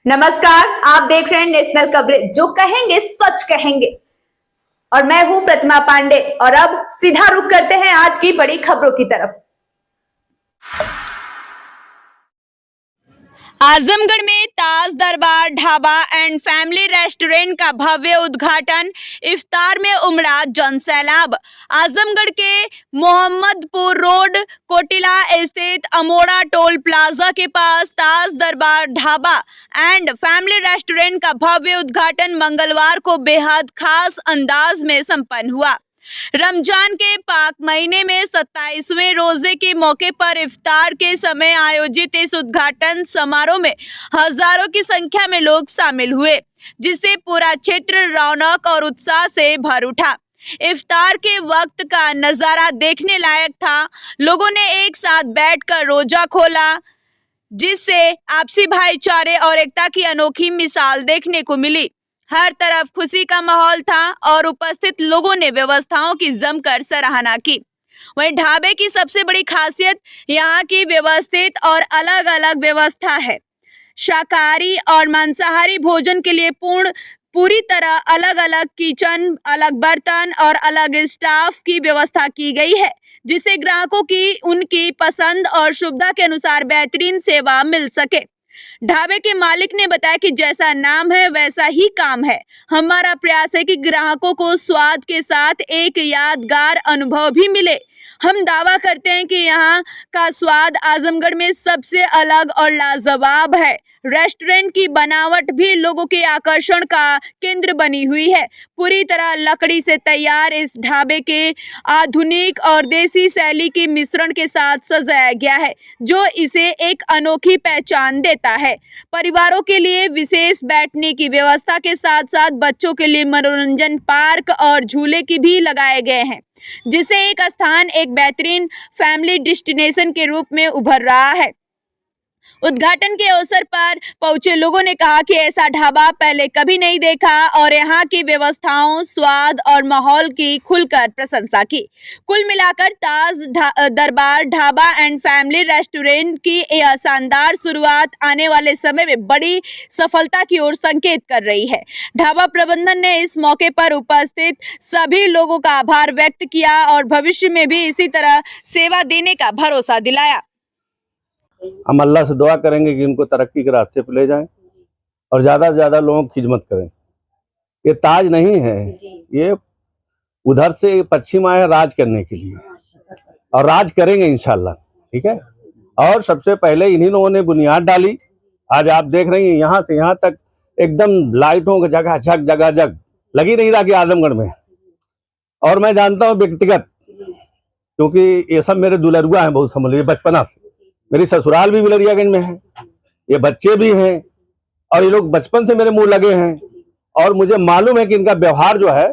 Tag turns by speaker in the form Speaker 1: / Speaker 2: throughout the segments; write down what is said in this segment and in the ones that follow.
Speaker 1: नमस्कार, आप देख रहे हैं नेशनल कवरेज, जो कहेंगे सच कहेंगे। और मैं हूं प्रतिमा पांडे। और अब सीधा रुख करते हैं आज की बड़ी खबरों की तरफ। आजमगढ़ में ताज दरबार ढाबा एंड फैमिली रेस्टोरेंट का भव्य उद्घाटन, इफ्तार में उमड़ा जनसैलाब। आजमगढ़ के मोहम्मदपुर रोड कोटिला स्थित अमोड़ा टोल प्लाजा के पास ताज दरबार ढाबा एंड फैमिली रेस्टोरेंट का भव्य उद्घाटन मंगलवार को बेहद खास अंदाज में संपन्न हुआ। रमजान के पाक महीने में 27वें रोजे के मौके पर इफ्तार के समय आयोजित इस उद्घाटन समारोह में हजारों की संख्या में लोग शामिल हुए, जिससे पूरा क्षेत्र रौनक और उत्साह से भर उठा। इफ्तार के वक्त का नजारा देखने लायक था। लोगों ने एक साथ बैठकर रोजा खोला, जिससे आपसी भाईचारे और एकता की अनोखी मिसाल देखने को मिली। हर तरफ खुशी का माहौल था और उपस्थित लोगों ने व्यवस्थाओं की जमकर सराहना की। वहीं ढाबे की सबसे बड़ी खासियत यहाँ की व्यवस्थित और अलग अलग व्यवस्था है। शाकाहारी और मांसाहारी भोजन के लिए पूरी तरह अलग अलग किचन, अलग बर्तन और अलग स्टाफ की व्यवस्था की गई है, जिससे ग्राहकों की उनकी पसंद और सुविधा के अनुसार बेहतरीन सेवा मिल सके। ढाबे के मालिक ने बताया कि जैसा नाम है वैसा ही काम है। हमारा प्रयास है कि ग्राहकों को स्वाद के साथ एक यादगार अनुभव भी मिले। हम दावा करते हैं कि यहाँ का स्वाद आजमगढ़ में सबसे अलग और लाजवाब है। रेस्टोरेंट की बनावट भी लोगों के आकर्षण का केंद्र बनी हुई है। पूरी तरह लकड़ी से तैयार इस ढाबे के आधुनिक और देसी शैली के मिश्रण के साथ सजाया गया है, जो इसे एक अनोखी पहचान देता है। परिवारों के लिए विशेष बैठने की व्यवस्था के साथ साथ बच्चों के लिए मनोरंजन पार्क और झूले की भी लगाए गए हैं, जिससे एक स्थान एक बेहतरीन फैमिली डेस्टिनेशन के रूप में उभर रहा है। उद्घाटन के अवसर पर पहुंचे लोगों ने कहा कि ऐसा ढाबा पहले कभी नहीं देखा और यहाँ की व्यवस्थाओं, स्वाद और माहौल की खुलकर प्रशंसा की। कुल मिलाकर ताज दरबार ढाबा एंड फैमिली रेस्टोरेंट की यह शानदार शुरुआत आने वाले समय में बड़ी सफलता की ओर संकेत कर रही है। ढाबा प्रबंधन ने इस मौके पर उपस्थित सभी लोगों का आभार व्यक्त किया और भविष्य में भी इसी तरह सेवा देने का भरोसा दिलाया।
Speaker 2: हम अल्लाह से दुआ करेंगे कि इनको तरक्की के रास्ते पर ले जाएं और ज़्यादा से ज़्यादा लोगों की खिदमत करें। ये ताज नहीं है, ये उधर से पश्चिम आए राज करने के लिए और राज करेंगे इंशाल्लाह। ठीक है। और सबसे पहले इन्हीं लोगों ने बुनियाद डाली। आज आप देख रही हैं यहाँ से यहाँ तक एकदम लाइटों की जगह जग लगी नहीं रहा कि आजमगढ़ में। और मैं जानता हूँ व्यक्तिगत, क्योंकि ये सब मेरे दुलरुआ हैं बहुत, समझ लीजिए बचपना से। मेरी ससुराल भी बिलरियागंज में है, ये बच्चे भी हैं और ये लोग बचपन से मेरे मुंह लगे हैं। और मुझे मालूम है कि इनका व्यवहार जो है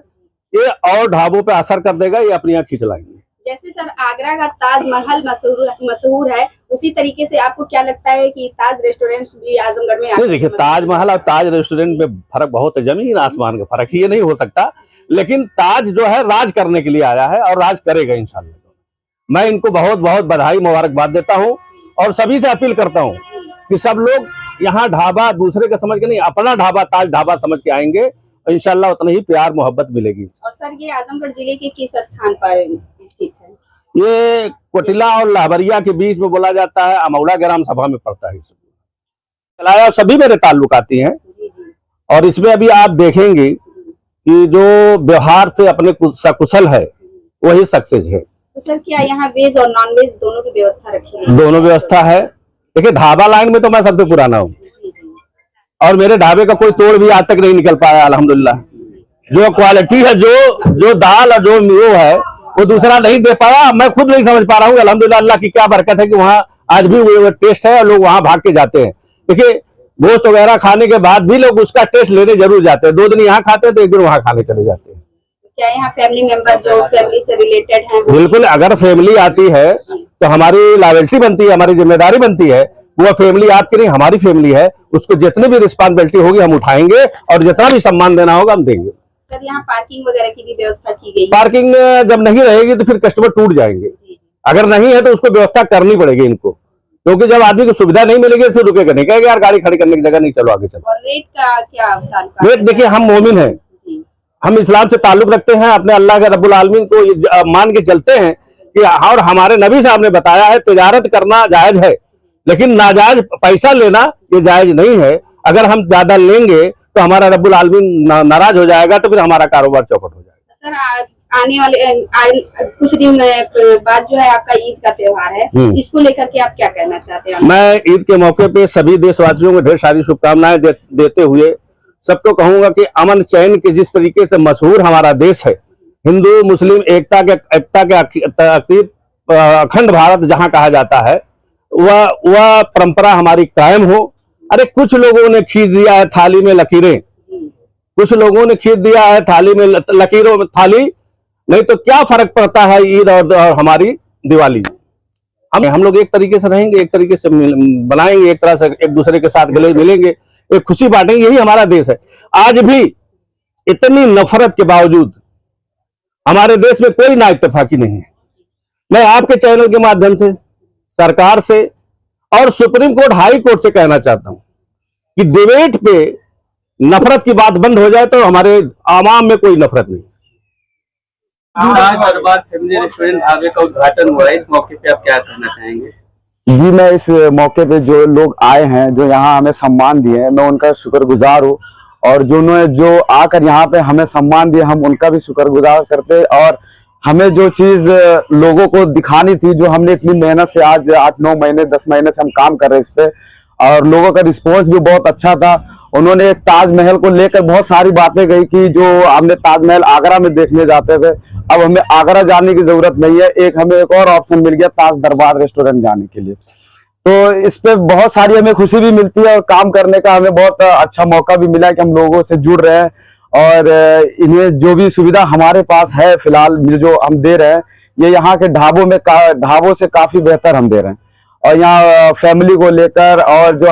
Speaker 2: ये और ढाबों पे असर कर देगा, ये अपनी यहाँ खींच लाएंगे।
Speaker 3: जैसे सर आगरा का ताजमहल मशहूर है, उसी तरीके से आपको क्या लगता है कि ताज रेस्टोरेंट भी आजमगढ़ में?
Speaker 2: देखिए, ताजमहल और ताज रेस्टोरेंट में फर्क बहुत है, जमीन आसमान का फर्क, ये नहीं हो सकता। लेकिन ताज जो है राज करने के लिए आया है और राज करेगा इंशाल्लाह। मैं इनको बहुत बहुत बधाई मुबारकबाद देता हूँ और सभी से अपील करता हूँ कि सब लोग यहाँ ढाबा दूसरे का समझ के नहीं, अपना ढाबा ताज ढाबा समझ के आएंगे, इंशाल्लाह उतना ही प्यार मोहब्बत मिलेगी।
Speaker 3: और सर ये आजमगढ़ जिले के किस स्थान पर स्थित है?
Speaker 2: ये कोटिला और लाहबरिया के बीच में बोला जाता है, अमौड़ा ग्राम सभा में पड़ता है। चलाया सभी मेरे ताल्लुक आती हैं और इसमें अभी आप देखेंगे कि जो व्यवहार से अपने सकुशल है वही सक्सेस है।
Speaker 3: तो सर क्या यहाँ वेज और नॉन वेज दोनों की व्यवस्था रखी है? दोनों
Speaker 2: व्यवस्था है। देखिए, ढाबा लाइन में तो मैं सबसे पुराना हूँ और मेरे ढाबे का कोई तोड़ भी आज तक नहीं निकल पाया अल्हम्दुलिल्लाह। जो क्वालिटी है, जो दाल और जो मीठा है वो दूसरा नहीं दे पाया। मैं खुद नहीं समझ पा रहा हूँ अल्हम्दुलिल्लाह, अल्लाह की क्या बरकत है कि वहाँ आज भी वो टेस्ट है और लोग वहाँ भाग के जाते हैं। देखिए, गोश्त वगैरह खाने के बाद भी लोग उसका टेस्ट लेने जरूर जाते हैं। 2 दिन यहाँ खाते हैं तो 1 दिन वहाँ खाने चले जाते हैं।
Speaker 3: क्या यहाँ फैमिली मेंबर जो फैमिली से रिलेटेड हैं?
Speaker 2: बिल्कुल, अगर फैमिली आती है तो हमारी लायबिलिटी बनती है, हमारी जिम्मेदारी बनती है। वो फैमिली आपकी नहीं, हमारी फैमिली है, उसको जितनी भी रिस्पॉन्सिबिलिटी होगी हम उठाएंगे और जितना भी सम्मान देना होगा हम देंगे।
Speaker 3: सर यहाँ पार्किंग वगैरह की भी व्यवस्था की गई है?
Speaker 2: पार्किंग जब नहीं रहेगी तो फिर कस्टमर टूट जाएंगे। अगर नहीं है तो उसको व्यवस्था करनी पड़ेगी इनको। क्योंकि जब आदमी को सुविधा नहीं मिलेगी फिर रुकेगा नहीं, कहेगा यार गाड़ी खड़ी करने की जगह नहीं, चलो आगे चलो।
Speaker 3: और रेट का क्या ताल्लुक है?
Speaker 2: रेट देखिए, हम मोमिन हैं,
Speaker 3: जी
Speaker 2: हम इस्लाम से ताल्लुक रखते हैं, अपने अल्लाह के रब्बुल आलमीन को मान के चलते हैं कि, और हमारे नबी साहब ने बताया है तिजारत करना जायज है, लेकिन नाजायज पैसा लेना ये जायज नहीं है। अगर हम ज्यादा लेंगे तो हमारा रब्बुल आलमीन नाराज हो जाएगा, तो फिर हमारा कारोबार चौपट हो जाएगा।
Speaker 3: सर, आने वाले कुछ दिन बाद जो है आपका ईद का त्योहार है, इसको लेकर के आप क्या कहना चाहते हैं?
Speaker 2: मैं ईद के मौके पे सभी देशवासियों को ढेर सारी शुभकामनाएं देते हुए सबको कहूंगा कि अमन चैन के जिस तरीके से मशहूर हमारा देश है, हिंदू मुस्लिम एकता के अखंड भारत जहां कहा जाता है, वह परंपरा हमारी कायम हो। अरे कुछ लोगों ने खींच दिया है थाली में लकीरें, कुछ लोगों ने खींच दिया है थाली में लकीरों में थाली, नहीं तो क्या फर्क पड़ता है ईद और हमारी दिवाली। हम लोग एक तरीके से रहेंगे, एक तरीके से बनाएंगे, एक तरह से एक दूसरे के साथ गले मिलेंगे, एक खुशी बांटेंगे, यही हमारा देश है। आज भी इतनी नफरत के बावजूद हमारे देश में कोई ना इत्तेफाकी नहीं है। मैं आपके चैनल के माध्यम से सरकार से और सुप्रीम कोर्ट, हाई कोर्ट से कहना चाहता हूं कि डिबेट पे नफरत की बात बंद हो जाए तो हमारे आवाम में कोई नफरत नहीं।
Speaker 4: ताज दरबार फैमिली रेस्टोरेंट ढाबे का उद्घाटन हुआ है, इस मौके पे आप क्या कहना चाहेंगे?
Speaker 5: जी, मैं इस मौके पे जो लोग आए हैं, जो यहाँ हमें सम्मान दिए हैं, मैं उनका शुक्रगुजार हूँ। और जो आकर यहाँ पे हमें सम्मान दिए, हम उनका भी शुक्रगुजार करते हैं। और हमें जो चीज लोगों को दिखानी थी, जो हमने इतनी मेहनत से आज 8-9 महीने 10 महीने से हम काम कर रहे हैं इस पे, और लोगों का रिस्पॉन्स भी बहुत अच्छा था। उन्होंने एक ताजमहल को लेकर बहुत सारी बातें कही कि जो हमने ताजमहल आगरा में देखने जाते थे, अब हमें आगरा जाने की जरूरत नहीं है, हमें एक और ऑप्शन मिल गया ताज दरबार रेस्टोरेंट जाने के लिए। तो इस पे बहुत सारी हमें खुशी भी मिलती है और काम करने का हमें बहुत अच्छा मौका भी मिला कि हम लोगों से जुड़ रहे हैं। और इन्हें जो भी सुविधा हमारे पास है फिलहाल जो हम दे रहे हैं, ये यहाँ के ढाबों से काफी बेहतर हम दे रहे हैं। और यहाँ फैमिली को लेकर और जो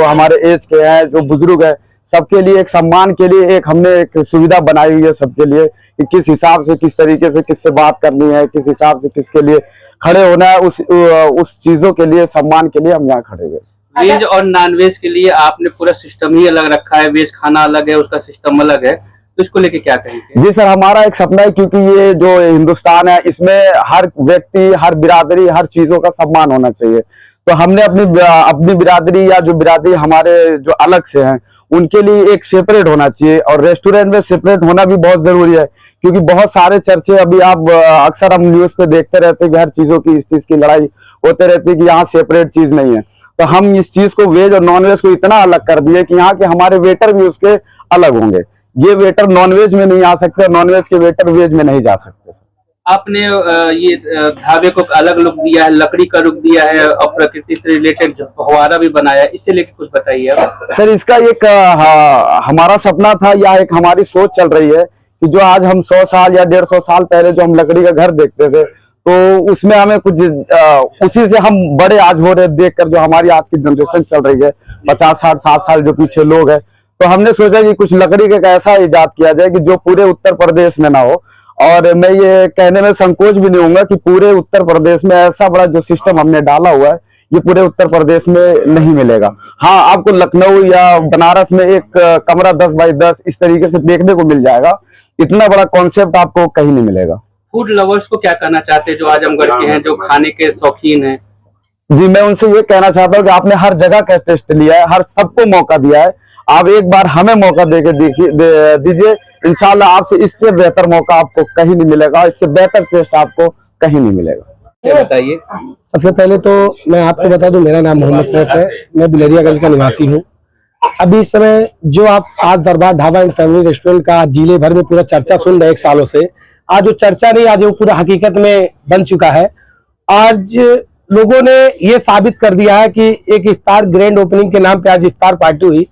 Speaker 5: हमारे एज के हैं, जो बुजुर्ग है, सबके लिए एक सम्मान के लिए हमने एक सुविधा बनाई हुई है सबके लिए कि किस हिसाब से, किस तरीके से किससे बात करनी है, किस हिसाब से किसके लिए खड़े होना है, उस चीजों के लिए, सम्मान के लिए हम यहाँ खड़े हुए।
Speaker 4: वेज और नॉन वेज के लिए आपने पूरा सिस्टम ही अलग रखा है, वेज खाना अलग है, उसका सिस्टम अलग है, तो इसको लेके क्या कहेंगे?
Speaker 5: जी सर, हमारा एक सपना है, क्योंकि ये जो हिंदुस्तान है, इसमें हर व्यक्ति, हर बिरादरी, हर चीजों का सम्मान होना चाहिए। तो हमने अपनी बिरादरी या जो बिरादरी हमारे जो अलग से हैं, उनके लिए एक सेपरेट होना चाहिए। और रेस्टोरेंट में सेपरेट होना भी बहुत जरूरी है, क्योंकि बहुत सारे चर्चे अभी आप अक्सर हम न्यूज पे देखते रहते हैं कि हर चीजों की, इस चीज की लड़ाई होते रहती है कि यहाँ सेपरेट चीज नहीं है। तो हम इस चीज को, वेज और नॉन वेज को इतना अलग कर दिए कि यहाँ के हमारे वेटर भी उसके अलग होंगे। ये वेटर नॉन वेज में नहीं आ सकते, नॉन वेज के वेटर वेज में नहीं जा सकते।
Speaker 4: आपने ये ढाबे को अलग लुक दिया है, लकड़ी का लुक दिया है और प्रकृति से रिलेटेड फव्वारा भी बनाया है, इससे लेके कुछ बताइए।
Speaker 5: सर, इसका एक हमारा सपना था या एक हमारी सोच चल रही है कि जो आज हम 100 साल या 150 साल पहले जो हम लकड़ी का घर देखते थे, तो उसमें हमें कुछ उसी से हम बड़े आज हो रहे देखकर, जो हमारी आज की जनरेशन चल रही है 50, 60, 60 साल जो पीछे लोग हैं, तो हमने सोचा कि कुछ लकड़ी का ऐसा इजाद किया जाए कि जो पूरे उत्तर प्रदेश में ना हो। और मैं ये कहने में संकोच भी नहीं होऊंगा कि पूरे उत्तर प्रदेश में ऐसा बड़ा जो सिस्टम हमने डाला हुआ है, ये पूरे उत्तर प्रदेश में नहीं मिलेगा। हाँ, आपको लखनऊ या बनारस में एक कमरा 10 बाई 10 इस तरीके से देखने को मिल जाएगा, इतना बड़ा कॉन्सेप्ट आपको कहीं नहीं मिलेगा।
Speaker 4: फूड लवर्स को क्या कहना चाहते हैं, जो आजमगढ़ के हैं, जो खाने के शौकीन हैं?
Speaker 5: जी, मैं उनसे ये कहना चाहता हूँ कि आपने हर जगह का टेस्ट लिया है, हर सबको मौका दिया है, आप एक बार हमें मौका दीजिए। इंशाल्लाह आपसे इससे बेहतर मौका आपको कहीं नहीं मिलेगा, इससे बेहतर टेस्ट आपको कहीं नहीं मिलेगा।
Speaker 4: बताइए।
Speaker 6: सबसे पहले तो मैं आपको बता दूं, मेरा नाम मोहम्मद सैफ है, मैं बिलरियागंज का निवासी हूं। अभी इस समय जो आप आज दरबार ढाबा एंड फैमिली रेस्टोरेंट का जिले भर में पूरा चर्चा सुन रहे 1 सालों से, आज वो चर्चा नहीं, आज वो पूरा हकीकत में बन चुका है। आज लोगों ने ये साबित कर दिया है कि एक इफ्तार ग्रैंड ओपनिंग के नाम पे आज इफ्तार पार्टी हुई,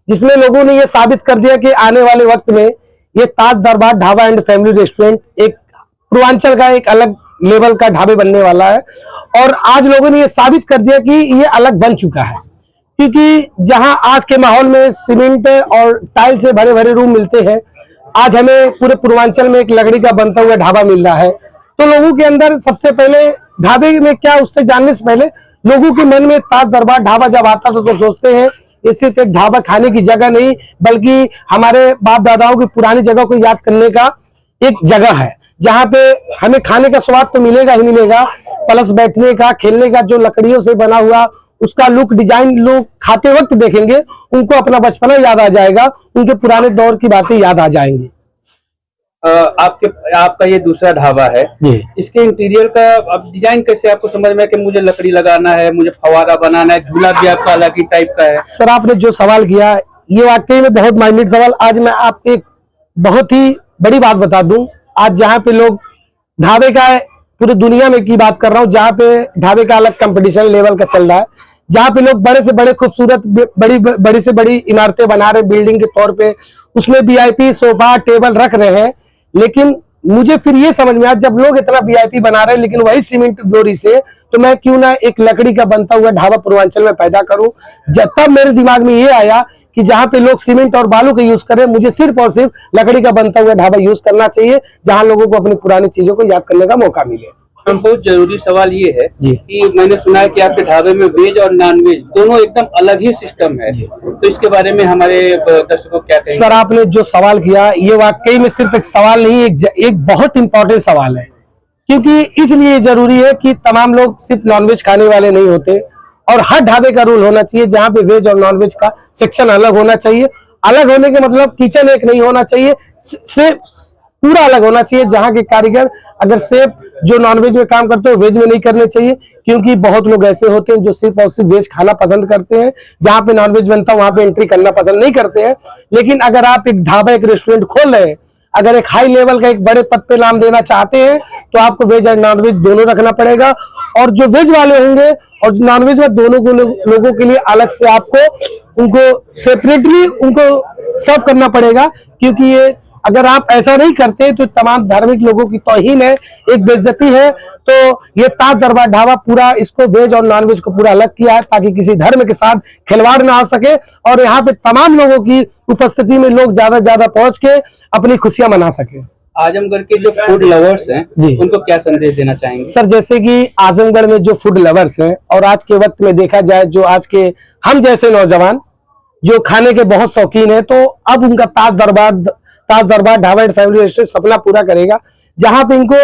Speaker 6: जिसमें लोगों ने ये साबित कर दिया कि आने वाले वक्त में ये ताज दरबार ढाबा एंड फैमिली रेस्टोरेंट एक पूर्वांचल का एक अलग लेवल का ढाबे बनने वाला है। और आज लोगों ने ये साबित कर दिया कि ये अलग बन चुका है, क्योंकि जहां आज के माहौल में सीमेंट और टाइल से भरे भरे रूम मिलते हैं, आज हमें पूरे पूर्वांचल में एक लकड़ी का बनता हुआ ढाबा मिल रहा है। तो लोगों के अंदर सबसे पहले ढाबे में क्या, उससे जानने से पहले लोगों के मन में ताज दरबार ढाबा जब आता तो सोचते हैं ये सिर्फ एक ढाबा खाने की जगह नहीं, बल्कि हमारे बाप दादाओं की पुरानी जगह को याद करने का एक जगह है, जहाँ पे हमें खाने का स्वाद तो मिलेगा ही मिलेगा, प्लस बैठने का, खेलने का, जो लकड़ियों से बना हुआ उसका लुक डिजाइन लोग खाते वक्त देखेंगे, उनको अपना बचपना याद आ जाएगा, उनके पुराने दौर की बातें याद आ जाएंगी।
Speaker 4: आपका ये दूसरा ढाबा है
Speaker 6: जी।
Speaker 4: इसके इंटीरियर का अब डिजाइन कैसे आपको समझ में कि मुझे लकड़ी लगाना है, मुझे फवारा बनाना है, झूला भी आपका अलग ही टाइप का है?
Speaker 6: सर, आपने जो सवाल किया ये वाकई में बहुत माइन्यूट सवाल। आज मैं आपको एक बहुत ही बड़ी बात बता दूं, आज जहाँ पे लोग ढाबे का पूरी दुनिया में की बात कर रहा हूँ, जहाँ पे ढाबे का अलग कंपटीशन लेवल का चल रहा है, जहाँ पे लोग बड़े से बड़े खूबसूरत बड़ी से बड़ी इमारतें बना रहे हैं बिल्डिंग के तौर पे, उसमें वीआईपी सोफा टेबल रख रहे हैं, लेकिन मुझे फिर ये समझ में आया जब लोग इतना वीआईपी बना रहे हैं लेकिन वही सीमेंट डोरी से, तो मैं क्यों ना एक लकड़ी का बनता हुआ ढाबा पूर्वांचल में पैदा करूं। तब मेरे दिमाग में ये आया कि जहां पे लोग सीमेंट और बालू का यूज कर रहे हैं, मुझे सिर्फ और सिर्फ लकड़ी का बनता हुआ ढाबा यूज करना चाहिए, जहां लोगों को अपनी पुरानी चीजों को याद करने का मौका मिले।
Speaker 4: बहुत जरूरी सवाल ये है
Speaker 6: जी।
Speaker 4: कि मैंने सुना है कि आपके ढाबे में वेज और नॉन वेज दोनों एकदम अलग ही सिस्टम है, तो इसके बारे में हमारे दर्शकों को क्या कहेंगे?
Speaker 6: सर, आपने जो सवाल किया ये वाकई में सिर्फ एक सवाल नहीं, एक बहुत इंपॉर्टेंट सवाल है, क्योंकि इसलिए जरूरी है कि तमाम लोग सिर्फ नॉनवेज खाने वाले नहीं होते, और हर ढाबे का रूल होना चाहिए जहाँ पे वेज और नॉनवेज का सेक्शन अलग होना चाहिए। अलग होने के मतलब किचन एक नहीं होना चाहिए, से पूरा अलग होना चाहिए, जहाँ के कारीगर अगर सेफ जो नॉनवेज में काम करते हो वेज में नहीं करने चाहिए, क्योंकि बहुत लोग ऐसे होते हैं जो सिर्फ और सिर्फ वेज खाना पसंद करते हैं, जहाँ पे नॉनवेज बनता है वहां पे एंट्री करना पसंद नहीं करते हैं। लेकिन अगर आप एक ढाबा एक रेस्टोरेंट खोल रहे हैं, अगर एक हाई लेवल का एक बड़े पद पे नाम देना चाहते हैं, तो आपको वेज और नॉनवेज दोनों रखना पड़ेगा, और जो वेज वाले होंगे और नॉनवेज में दोनों को लोगों के लिए अलग से आपको उनको सेपरेटली उनको सर्व करना पड़ेगा, क्योंकि ये अगर आप ऐसा नहीं करते तो तमाम धार्मिक लोगों की तौहीन है, एक बेइज्जती है। तो ये ताज दरबार ढाबा पूरा इसको वेज और नॉनवेज को पूरा अलग किया है, ताकि किसी धर्म के साथ खिलवाड़ ना आ सके, और यहाँ पे तमाम लोगों की उपस्थिति में लोग ज्यादा पहुंच के अपनी खुशियां मना सके।
Speaker 4: आजमगढ़ के जो फूड लवर्स हैं
Speaker 6: जी,
Speaker 4: उनको क्या संदेश देना चाहेंगे?
Speaker 6: सर, जैसे कि आजमगढ़ में जो फूड लवर्स हैं, और आज के वक्त में देखा जाए जो आज के हम जैसे नौजवान जो खाने के बहुत शौकीन है, तो अब उनका ताज दरबार ढाबा एंड फैमिली रेस्टोरेंट सपना पूरा करेगा, जहां पे इनको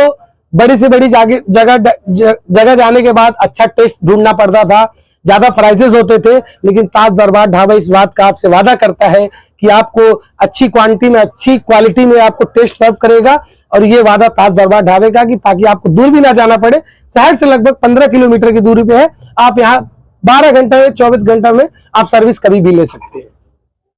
Speaker 6: बड़ी से बड़ी जगह जाने के बाद अच्छा टेस्ट ढूंढना पड़ता था, ज्यादा प्राइसेस होते थे, लेकिन ताज दरबार ढाबा इस बात का आपसे वादा करता है कि आपको अच्छी क्वांटिटी में अच्छी क्वालिटी में आपको टेस्ट सर्व करेगा। और ये वादा ताज दरबार ढाबे का कि ताकि आपको दूर भी ना जाना पड़े, शहर से लगभग 15 किलोमीटर की दूरी पे है, आप यहाँ 12 घंटे में 24 घंटा में आप सर्विस कभी भी ले सकते हैं।